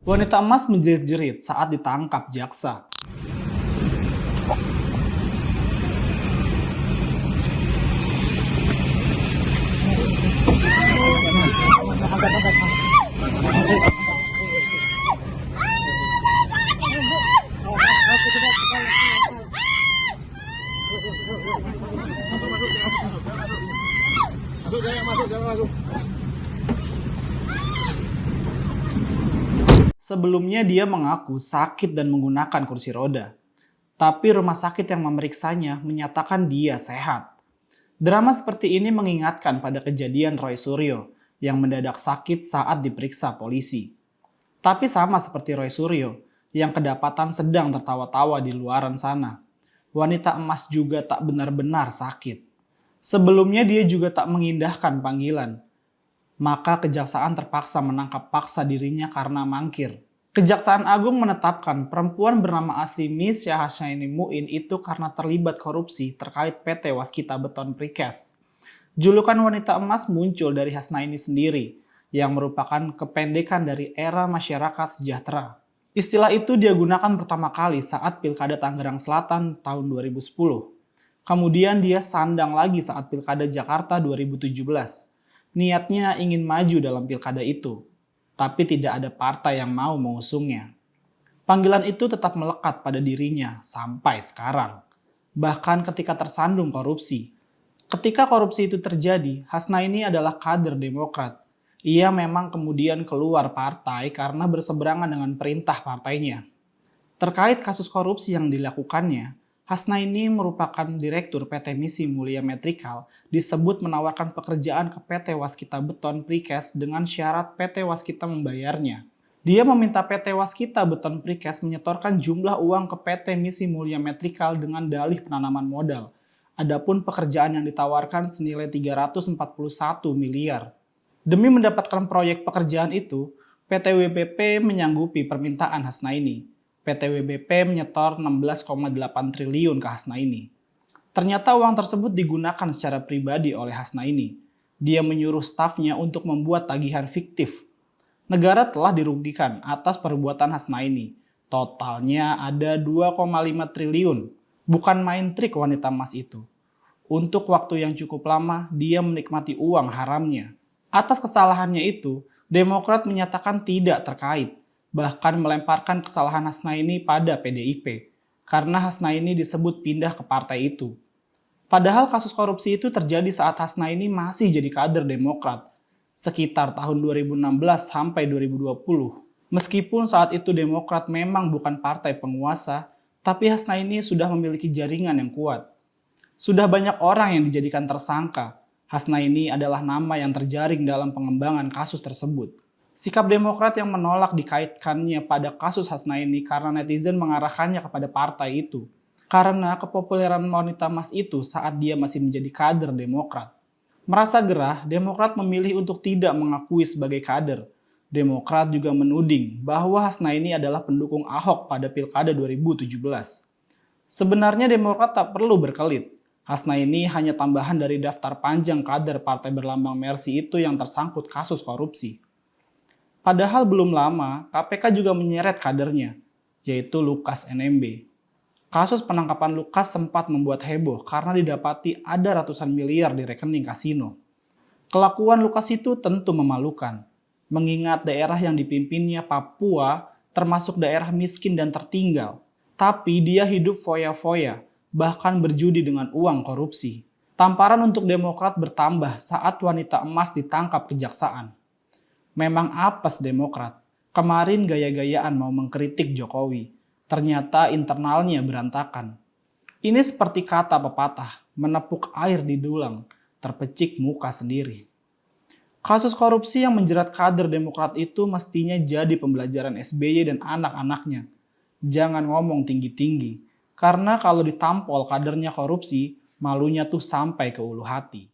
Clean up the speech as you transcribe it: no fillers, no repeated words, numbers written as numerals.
Wanita emas menjerit-jerit saat ditangkap jaksa. Sebelumnya dia mengaku sakit dan menggunakan kursi roda. Tapi rumah sakit yang memeriksanya menyatakan dia sehat. Drama seperti ini mengingatkan pada kejadian Roy Suryo yang mendadak sakit saat diperiksa polisi. Tapi sama seperti Roy Suryo yang kedapatan sedang tertawa-tawa di luaran sana. Wanita emas juga tak benar-benar sakit. Sebelumnya dia juga tak mengindahkan panggilan. Maka kejaksaan terpaksa menangkap paksa dirinya karena mangkir. Kejaksaan Agung menetapkan perempuan bernama asli Miss Syahasyaini Muin itu karena terlibat korupsi terkait PT Waskita Beton Precast. Julukan wanita emas muncul dari Hasnaini sendiri, yang merupakan kependekan dari era masyarakat sejahtera. Istilah itu dia gunakan pertama kali saat Pilkada Tangerang Selatan tahun 2010. Kemudian dia sandang lagi saat Pilkada Jakarta 2017. Niatnya ingin maju dalam pilkada itu, tapi tidak ada partai yang mau mengusungnya. Panggilan itu tetap melekat pada dirinya sampai sekarang. Bahkan ketika tersandung korupsi. Ketika korupsi itu terjadi, Hasnaini adalah kader Demokrat. Ia memang kemudian keluar partai karena berseberangan dengan perintah partainya. Terkait kasus korupsi yang dilakukannya, Hasnaini merupakan direktur PT Misi Mulia Metrikal, disebut menawarkan pekerjaan ke PT Waskita Beton Precast dengan syarat PT Waskita membayarnya. Dia meminta PT Waskita Beton Precast menyetorkan jumlah uang ke PT Misi Mulia Metrikal dengan dalih penanaman modal. Adapun pekerjaan yang ditawarkan senilai 341 miliar. Demi mendapatkan proyek pekerjaan itu, PT WBP menyanggupi permintaan Hasnaini. PT WBP menyetor 16,8 triliun ke Hasnaini. Ternyata uang tersebut digunakan secara pribadi oleh Hasnaini. Dia menyuruh stafnya untuk membuat tagihan fiktif. Negara telah dirugikan atas perbuatan Hasnaini. Totalnya ada 2,5 triliun. Bukan main trik wanita emas itu. Untuk waktu yang cukup lama, dia menikmati uang haramnya. Atas kesalahannya itu, Demokrat menyatakan tidak terkait. Bahkan melemparkan kesalahan Hasnaini pada PDIP, karena Hasnaini disebut pindah ke partai itu. Padahal kasus korupsi itu terjadi saat Hasnaini masih jadi kader Demokrat, sekitar tahun 2016 sampai 2020. Meskipun saat itu Demokrat memang bukan partai penguasa, tapi Hasnaini sudah memiliki jaringan yang kuat. Sudah banyak orang yang dijadikan tersangka. Hasnaini adalah nama yang terjaring dalam pengembangan kasus tersebut. Sikap Demokrat yang menolak dikaitkannya pada kasus Hasnaini karena netizen mengarahkannya kepada partai itu. Karena kepopuleran wanita emas itu saat dia masih menjadi kader Demokrat. Merasa gerah, Demokrat memilih untuk tidak mengakui sebagai kader. Demokrat juga menuding bahwa Hasnaini adalah pendukung Ahok pada Pilkada 2017. Sebenarnya Demokrat tak perlu berkelit. Hasnaini hanya tambahan dari daftar panjang kader partai berlambang Mercy itu yang tersangkut kasus korupsi. Padahal belum lama, KPK juga menyeret kadernya, yaitu Lukas NMB. Kasus penangkapan Lukas sempat membuat heboh karena didapati ada ratusan miliar di rekening kasino. Kelakuan Lukas itu tentu memalukan, mengingat daerah yang dipimpinnya Papua termasuk daerah miskin dan tertinggal. Tapi dia hidup foya-foya, bahkan berjudi dengan uang korupsi. Tamparan untuk Demokrat bertambah saat wanita emas ditangkap kejaksaan. Memang apes Demokrat. Kemarin gaya-gayaan mau mengkritik Jokowi. Ternyata internalnya berantakan. Ini seperti kata pepatah, menepuk air di dulang, terpecik muka sendiri. Kasus korupsi yang menjerat kader Demokrat itu mestinya jadi pembelajaran SBY dan anak-anaknya. Jangan ngomong tinggi-tinggi, karena kalau ditampol kadernya korupsi, malunya tuh sampai ke ulu hati.